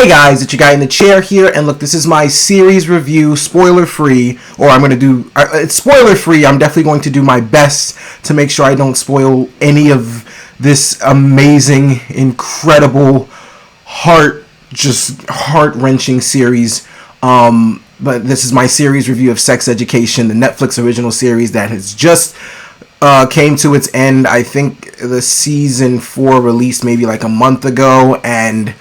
Hey guys, it's your guy in the chair here, and look, this is my series review, spoiler-free, or I'm going to do, it's spoiler-free. I'm definitely going to do my best to make sure I don't spoil any of this amazing, incredible, heart-wrenching series. But this is my series review of Sex Education, the Netflix original series that has just came to its end. I think the season 4 released maybe like a month ago, and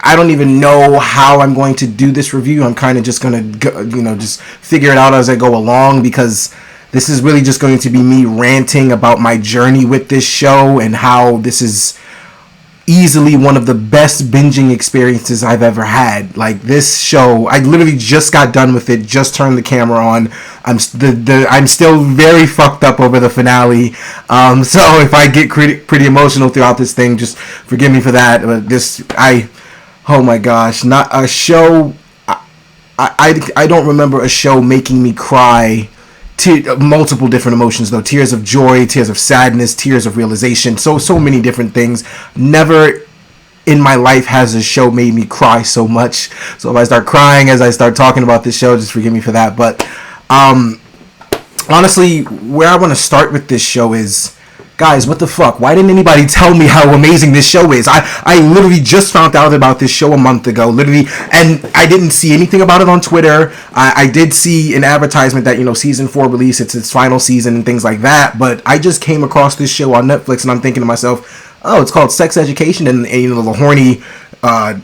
I don't even know how I'm going to do this review. I'm kind of just going to, just figure it out as I go along, because this is really just going to be me ranting about my journey with this show and how this is easily one of the best binging experiences I've ever had. Like, this show, I literally just got done with it, just turned the camera on. I'm still very fucked up over the finale. So if I get pretty emotional throughout this thing, just forgive me for that. But oh my gosh, not a show. I don't remember a show making me cry. Multiple different emotions though. Tears of joy, tears of sadness, tears of realization. So many different things. Never in my life has a show made me cry so much. So if I start crying as I start talking about this show, just forgive me for that. But honestly, where I want to start with this show is, guys, what the fuck? Why didn't anybody tell me how amazing this show is? I literally just found out about this show a month ago, literally, and I didn't see anything about it on Twitter. I did see an advertisement that, season 4 release, it's its final season and things like that, but I just came across this show on Netflix, and I'm thinking to myself, oh, it's called Sex Education, and the horny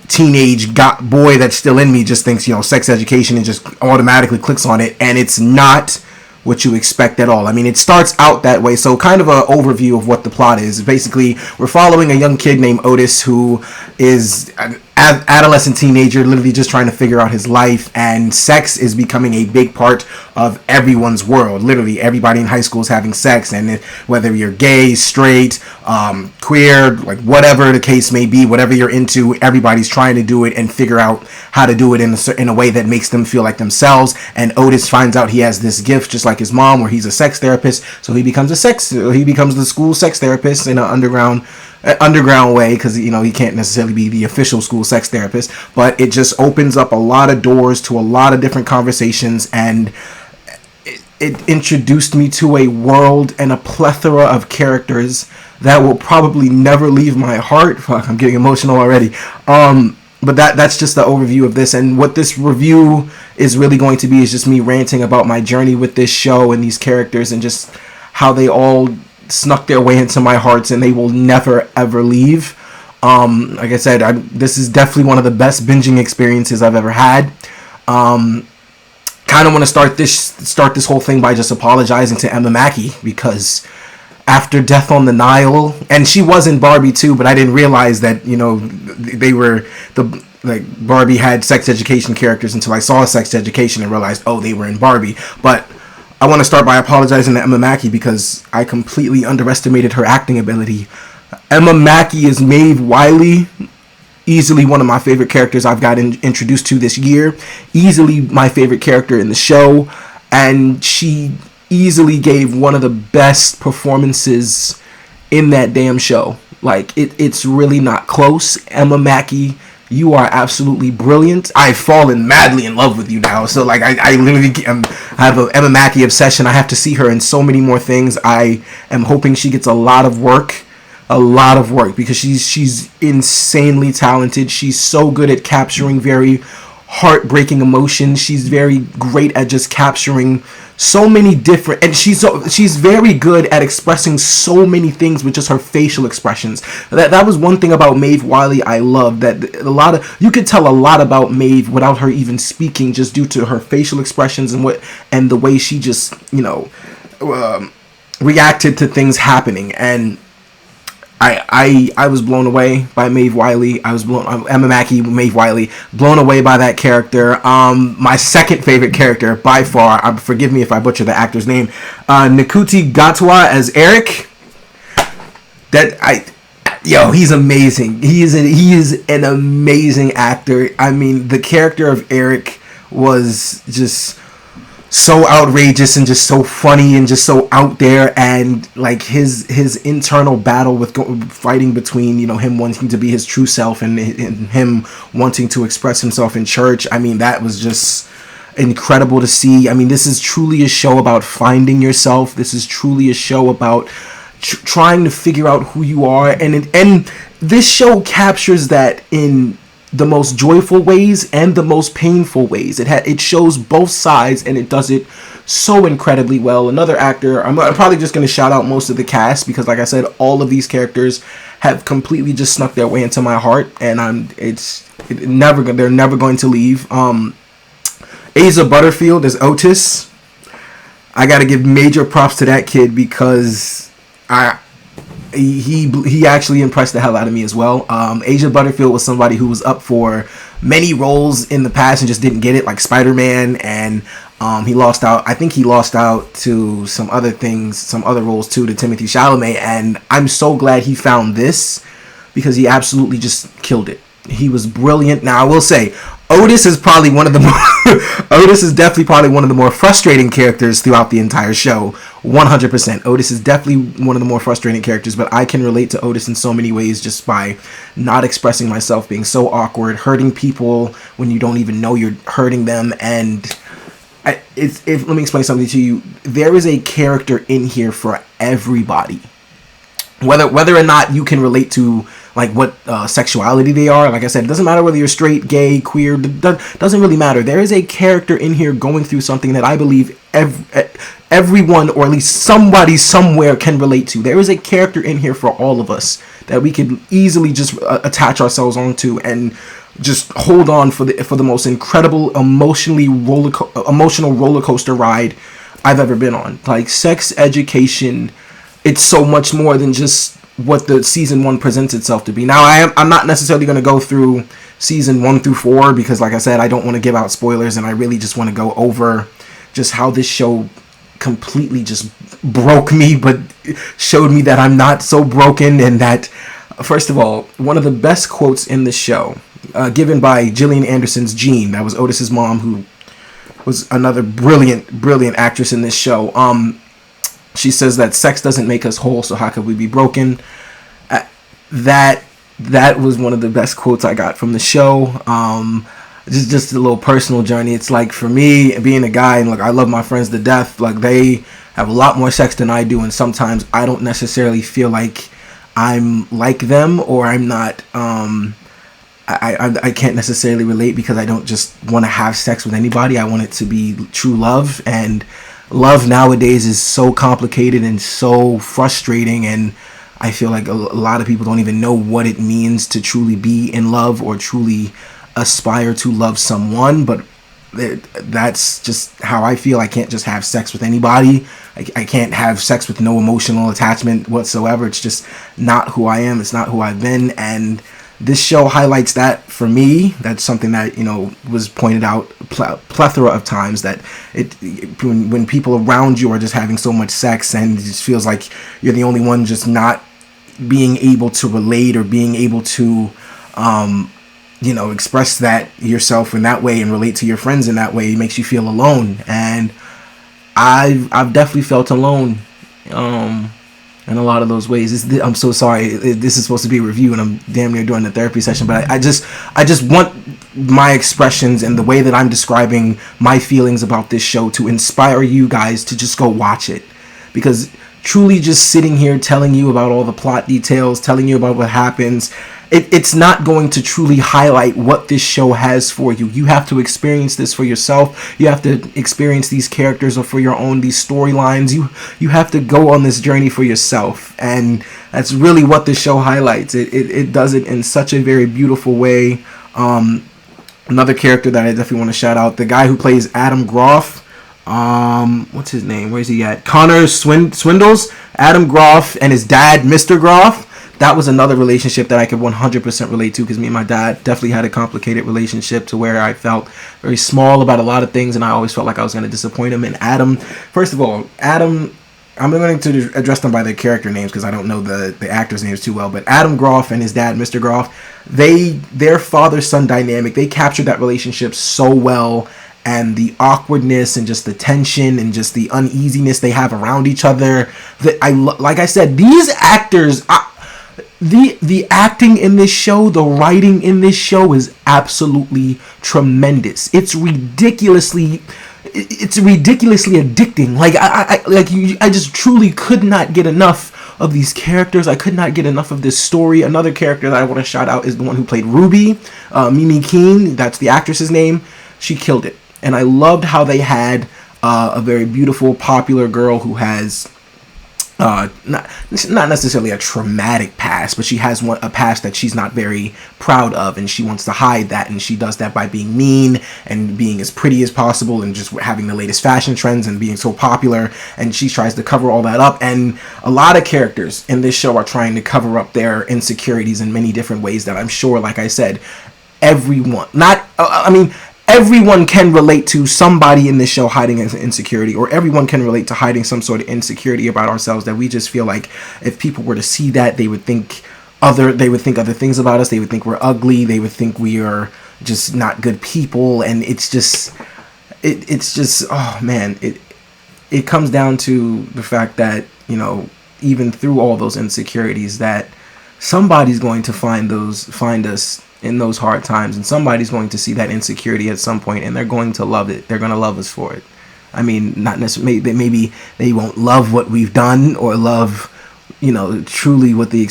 teenage boy that's still in me just thinks, Sex Education, and just automatically clicks on it, and it's not what you expect at all. I mean, it starts out that way. So kind of an overview of what the plot is. Basically, we're following a young kid named Otis who is an adolescent teenager, literally just trying to figure out his life, and sex is becoming a big part of everyone's world. Literally everybody in high school is having sex, and whether you're gay, straight, queer, like whatever the case may be, whatever you're into, everybody's trying to do it and figure out how to do it in a way that makes them feel like themselves. And Otis finds out he has this gift, just like his mom, where he's a sex therapist. So he becomes the school sex therapist in an underground way, because he can't necessarily be the official school sex therapist, but it just opens up a lot of doors to a lot of different conversations, and it introduced me to a world and a plethora of characters that will probably never leave my heart. Fuck, I'm getting emotional already. But that's just the overview of this, and what this review is really going to be is just me ranting about my journey with this show and these characters, and just how they all snuck their way into my hearts, and they will never ever leave. Like I said, this is definitely one of the best binging experiences I've ever had. Kind of want to start this whole thing by just apologizing to Emma Mackey, because after Death on the Nile, and she was in Barbie too, but I didn't realize that they were Barbie had sex education characters until I saw Sex Education and realized, oh, they were in Barbie. But I want to start by apologizing to Emma Mackey, because I completely underestimated her acting ability. Emma Mackey is Maeve Wiley, easily one of my favorite characters I've gotten introduced to this year, easily my favorite character in the show, and she easily gave one of the best performances in that damn show. Like, it's really not close. Emma Mackey, you are absolutely brilliant. I've fallen madly in love with you now. So, like, I literally have an Emma Mackey obsession. I have to see her in so many more things. I am hoping she gets a lot of work, because she's insanely talented. She's so good at capturing very heartbreaking emotions. She's very great at just capturing so many different, and she's very good at expressing so many things with just her facial expressions. That was one thing about Maeve Wiley I love, that you could tell a lot about Maeve without her even speaking, just due to her facial expressions and the way she just reacted to things happening. And I was blown away by Maeve Wiley. Emma Mackey, Maeve Wiley, blown away by that character. My second favorite character by far, forgive me if I butcher the actor's name, Nkuti Gatwa as Eric. He's amazing. He is an amazing actor. I mean, the character of Eric was just, so outrageous and just so funny and just so out there, and like his internal battle with fighting between, you know, him wanting to be his true self and him wanting to express himself in church. I mean, that was just incredible to see. I mean, this is truly a show about finding yourself. This is truly a show about trying to figure out who you are, and this show captures that in the most joyful ways and the most painful ways. It shows both sides, and it does it so incredibly well. Another actor, I'm probably just going to shout out most of the cast, because like I said, all of these characters have completely just snuck their way into my heart, and they're never going to leave. Asa Butterfield as Otis. I got to give major props to that kid, because he actually impressed the hell out of me as well. Asa Butterfield was somebody who was up for many roles in the past and just didn't get it, like Spider-Man, and he lost out. I think he lost out to some other things, some other roles too, to Timothée Chalamet, and I'm so glad he found this, because he absolutely just killed it. He was brilliant. Now I will say, Otis is probably one of the more Otis is definitely probably one of the more frustrating characters throughout the entire show. 100%. Otis is definitely one of the more frustrating characters, but I can relate to Otis in so many ways, just by not expressing myself, being so awkward, hurting people when you don't even know you're hurting them. And let me explain something to you. There is a character in here for everybody. Whether or not you can relate to like what sexuality they are, like I said, it doesn't matter whether you're straight, gay, queer, doesn't really matter. There is a character in here going through something that I believe everyone, or at least somebody somewhere, can relate to. There is a character in here for all of us that we could easily just attach ourselves onto and just hold on for the most incredible emotional roller coaster ride I've ever been on. Like, Sex Education, it's so much more than just what the season 1 presents itself to be. Now, I'm not necessarily going to go through season 1 through 4, because like I said, I don't want to give out spoilers, and I really just want to go over just how this show completely just broke me, but showed me that I'm not so broken. And that, first of all, one of the best quotes in the show, given by Gillian Anderson's Jean, that was Otis's mom, who was another brilliant actress in this show. She says that sex doesn't make us whole, so how could we be broken? That was one of the best quotes I got from the show. Just a little personal journey. It's like, for me, being a guy, and like, I love my friends to death. Like, they have a lot more sex than I do, and sometimes I don't necessarily feel like I'm like them, or I'm not. I can't necessarily relate, because I don't just want to have sex with anybody. I want it to be true love, and love nowadays is so complicated and so frustrating, and I feel like a lot of people don't even know what it means to truly be in love or truly aspire to love someone. But that's just how I feel. I can't just have sex with anybody. I can't have sex with no emotional attachment whatsoever. It's just not who I am. It's not who I've been, and this show highlights that for me. That's something that, you know, was pointed out plethora of times, that when people around you are just having so much sex, and it just feels like you're the only one just not being able to relate, or being able to express that yourself in that way and relate to your friends in that way, it makes you feel alone. And I've definitely felt alone in a lot of those ways. I'm so sorry. This is supposed to be a review, and I'm damn near doing the therapy session. But I just want my expressions and the way that I'm describing my feelings about this show to inspire you guys to just go watch it. Because truly, just sitting here telling you about all the plot details, telling you about what happens, it's not going to truly highlight what this show has for you. You have to experience this for yourself. You have to experience these characters or for your own, these storylines. You have to go on this journey for yourself. And that's really what this show highlights. It does it in such a very beautiful way. Another character that I definitely want to shout out, the guy who plays Adam Groff. What's his name? Where's he at? Connor Swindles. Adam Groff and his dad, Mr. Groff. That was another relationship that I could 100% relate to, because me and my dad definitely had a complicated relationship, to where I felt very small about a lot of things, and I always felt like I was going to disappoint him. And Adam, first of all, Adam, I'm going to address them by their character names, because I don't know the actors' names too well, but Adam Groff and his dad, Mr. Groff, their father-son dynamic, they captured that relationship so well. and the awkwardness and just the tension and just the uneasiness they have around each other. That like I said, these actors, the acting in this show, the writing in this show is absolutely tremendous. It's ridiculously addicting. Like I just truly could not get enough of these characters. I could not get enough of this story. Another character that I want to shout out is the one who played Ruby, Mimi Keen. That's the actress's name. She killed it, and I loved how they had a very beautiful, popular girl who has not necessarily a traumatic past, but she has a past that she's not very proud of, and she wants to hide that, and she does that by being mean and being as pretty as possible and just having the latest fashion trends and being so popular, and she tries to cover all that up. And a lot of characters in this show are trying to cover up their insecurities in many different ways that I'm sure, like I said, everyone can relate to somebody in this show hiding an insecurity, or everyone can relate to hiding some sort of insecurity about ourselves that we just feel like if people were to see that, they would think other things about us. They would think we're ugly. They would think we are just not good people. And it's just, oh man, it comes down to the fact that, you know, even through all those insecurities, that somebody's going to find us in those hard times, and somebody's going to see that insecurity at some point, and they're going to love it. They're going to love us for it. I mean, not necessarily, maybe they won't love what we've done or love, you know, truly what the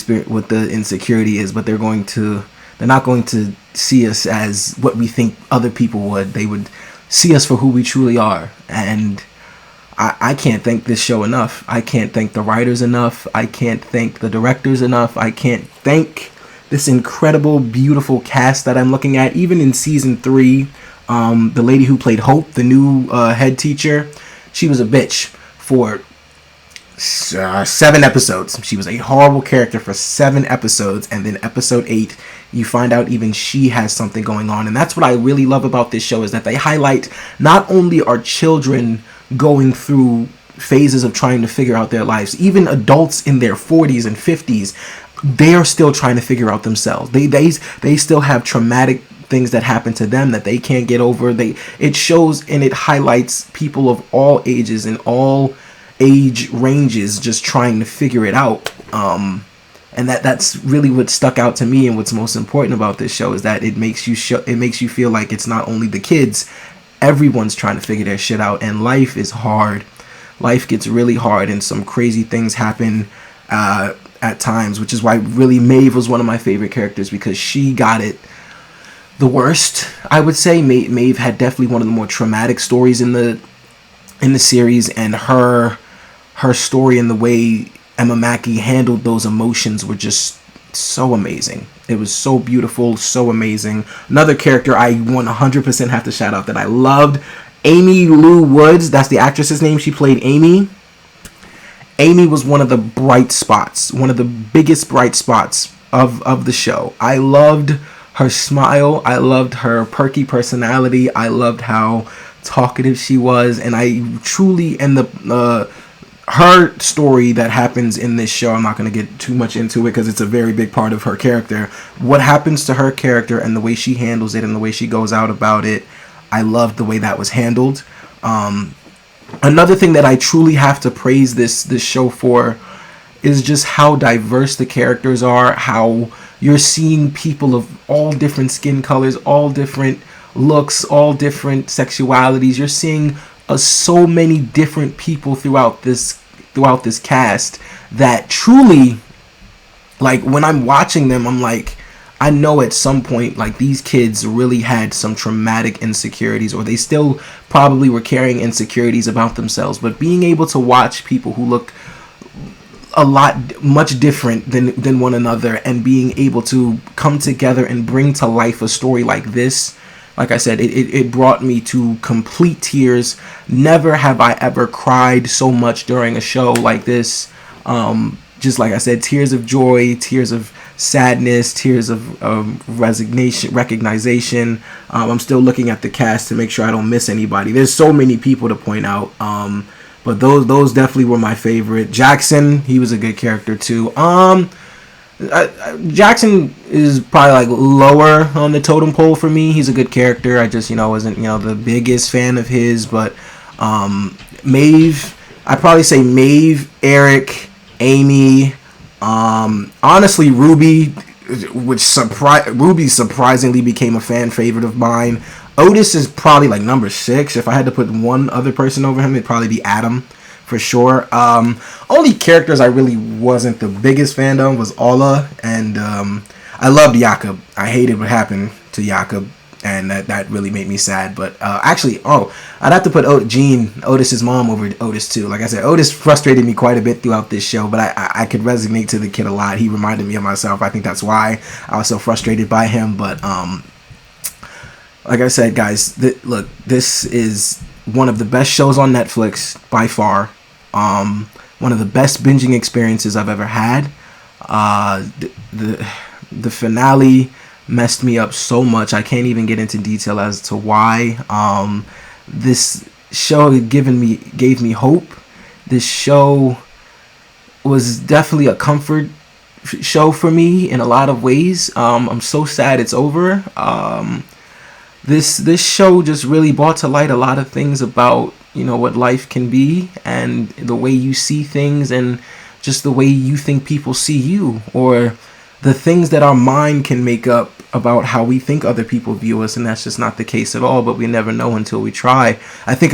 insecurity is, but they're not going to see us as what we think other people would. They would see us for who we truly are. And I can't thank this show enough. I can't thank the writers enough. I can't thank the directors enough. I can't thank this incredible, beautiful cast that I'm looking at. Even in season 3, the lady who played Hope, the new head teacher, she was a bitch for 7 episodes. She was a horrible character for 7 episodes, and then episode 8, you find out even she has something going on. And that's what I really love about this show, is that they highlight not only are children going through phases of trying to figure out their lives, even adults in their 40s and 50s, they are still trying to figure out themselves. They still have traumatic things that happen to them that they can't get over. It shows and it highlights people of all ages and all age ranges just trying to figure it out. And that's really what stuck out to me, and what's most important about this show is that it makes you feel like it's not only the kids. Everyone's trying to figure their shit out, and life is hard. Life gets really hard, and some crazy things happen at times, which is why really Maeve was one of my favorite characters, because she got it the worst. I would say Maeve had definitely one of the more traumatic stories in the series, and her story and the way Emma Mackey handled those emotions were just so amazing. It was so beautiful, so amazing. Another character I 100% have to shout out that I loved, Amy Lou Woods. That's the actress's name. She played Amy. Amy was one of the bright spots, one of the biggest bright spots of the show. I loved her smile. I loved her perky personality. I loved how talkative she was, and I truly, and her story that happens in this show, I'm not going to get too much into it because it's a very big part of her character. What happens to her character and the way she handles it and the way she goes out about it, I loved the way that was handled. Another thing that I truly have to praise this show for is just how diverse the characters are, how you're seeing people of all different skin colors, all different looks, all different sexualities. You're seeing so many different people throughout this cast that truly, like, when I'm watching them, I'm like, I know at some point, like, these kids really had some traumatic insecurities, or they still probably were carrying insecurities about themselves. But being able to watch people who look much different than one another, and being able to come together and bring to life a story like this, like I said, it brought me to complete tears. Never have I ever cried so much during a show like this. Just like I said, tears of joy, tears of sadness, tears of recognition. I'm still looking at the cast to make sure I don't miss anybody. There's so many people to point out. But those definitely were my favorite. Jackson, he was a good character too. Jackson is probably like lower on the totem pole for me. He's a good character. I just wasn't the biggest fan of his, but Maeve, I probably say Maeve, Eric, Amy, honestly Ruby, Ruby surprisingly became a fan favorite of mine. Otis is probably like number 6. If I had to put one other person over him, it'd probably be Adam, for sure. Only characters I really wasn't the biggest fan of was Ola, and I loved Jakob. I hated what happened to Jakob, and that really made me sad. But actually, I'd have to put Otis's mom, over Otis too. Like I said, Otis frustrated me quite a bit throughout this show, but I could resonate to the kid a lot. He reminded me of myself. I think that's why I was so frustrated by him. But like I said, guys, look, this is one of the best shows on Netflix by far. One of the best binging experiences I've ever had. The finale messed me up so much. I can't even get into detail as to why. This show gave me hope. This show was definitely a comfort show for me in a lot of ways. I'm so sad it's over. This show just really brought to light a lot of things about what life can be, and the way you see things, and just the way you think people see you, or the things that our mind can make up about how we think other people view us. And that's just not the case at all, but we never know until we try. I think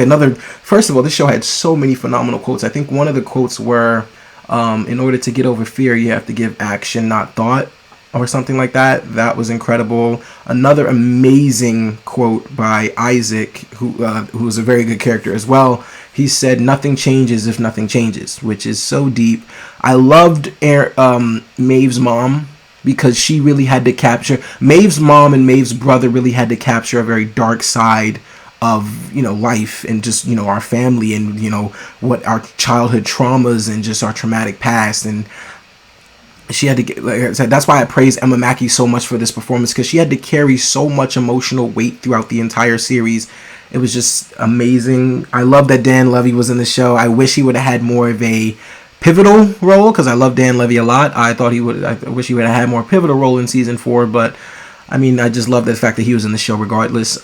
first of all, this show had so many phenomenal quotes. I think one of the quotes were, in order to get over fear, you have to give action, not thought, or something like that. That was incredible. Another amazing quote by Isaac, who is a very good character as well. He said, "Nothing changes if nothing changes," which is so deep. I loved Maeve's mom, because she really had to capture, Maeve's mom and Maeve's brother really had to capture a very dark side of life, and just our family, and what our childhood traumas, and just our traumatic past. And she had to get, like I said, that's why I praise Emma Mackey so much for this performance, because she had to carry so much emotional weight throughout the entire series. It was just amazing. I love that Dan Levy was in the show. I wish he would have had more of a pivotal role, because I love Dan Levy a lot. I wish he would have had more pivotal role in season 4, but I mean, I just love the fact that he was in the show regardless.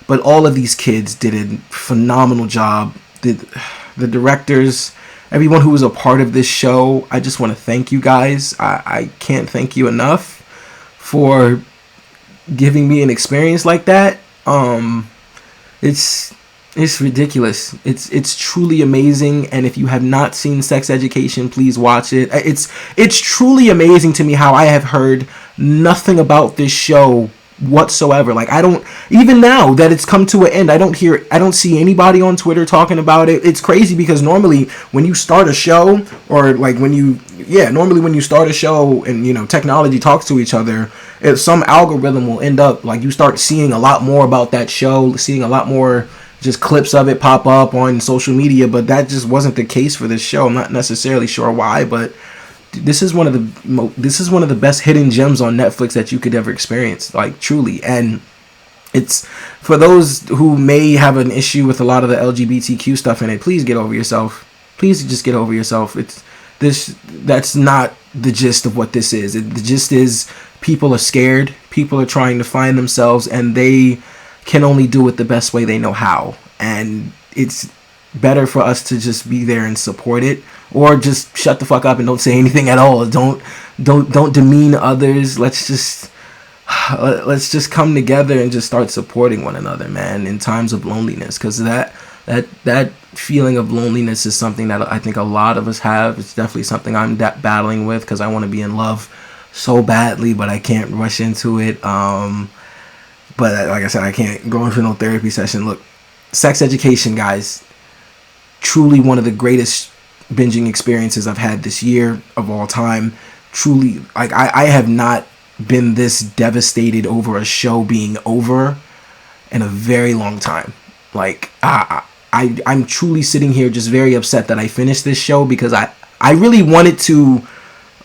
But all of these kids did a phenomenal job. The directors, everyone who was a part of this show, I just want to thank you guys. I can't thank you enough for giving me an experience like that. It's ridiculous. It's truly amazing. And if you have not seen Sex Education, please watch it. It's truly amazing to me how I have heard nothing about this show whatsoever. Like, I don't, even now that it's come to an end, I don't see anybody on Twitter talking about it. It's crazy, because normally when you start a show, or like when you start a show and technology talks to each other, some algorithm will end up like you start seeing a lot more about that show, seeing a lot more just clips of it pop up on social media. But that just wasn't the case for this show. I'm not necessarily sure why, but this is one of the best hidden gems on Netflix that you could ever experience, like, truly. And it's for those who may have an issue with a lot of the LGBTQ stuff in it. Please get over yourself. Please just get over yourself. That's not the gist of what this is. The gist is people are scared. People are trying to find themselves, and they can only do it the best way they know how. And it's better for us to just be there and support it, or just shut the fuck up and don't say anything at all. Don't demean others. Let's just come together and just start supporting one another, man, in times of loneliness, because that feeling of loneliness is something that I think a lot of us have. It's definitely something I'm battling with, because I want to be in love so badly, but I can't rush into it. But like I said, I can't go into no therapy session. Look, Sex Education, guys, truly one of the greatest binging experiences I've had this year of all time. Truly, like, I have not been this devastated over a show being over in a very long time. Like, I'm truly sitting here just very upset that I finished this show, because I really wanted to,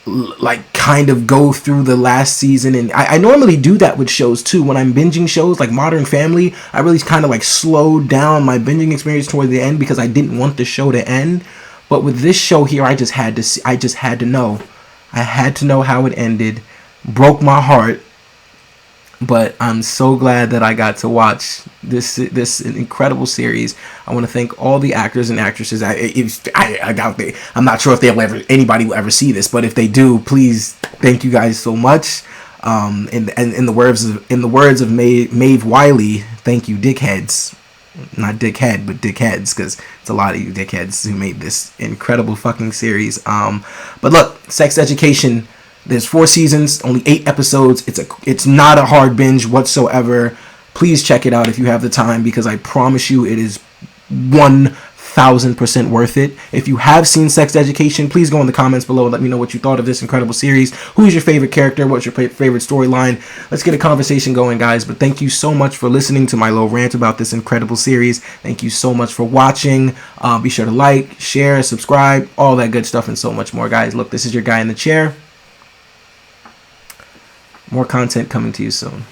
like, kind of go through the last season. And I normally do that with shows too. When I'm binging shows like Modern Family, I really kind of like slowed down my binging experience toward the end, because I didn't want the show to end. But with this show here, I just had to know, I had to know how it ended. Broke my heart. But I'm so glad that I got to watch this incredible series. I want to thank all the actors and actresses. I doubt I'm not sure if anybody will ever see this, but if they do, please, thank you guys so much. In the words of Maeve Wiley, thank you, dickheads. Not dickhead, but dickheads, because it's a lot of you dickheads who made this incredible fucking series. But look, Sex Education. There's 4 seasons, only 8 episodes. It's not a hard binge whatsoever. Please check it out if you have the time, because I promise you it is 1000% worth it. If you have seen Sex Education, please go in the comments below and let me know what you thought of this incredible series. Who's your favorite character? What's your favorite storyline? Let's get a conversation going, guys. But thank you so much for listening to my little rant about this incredible series. Thank you so much for watching. Be sure to like, share, subscribe, all that good stuff, and so much more, guys. Look, this is your guy in the chair. More content coming to you soon.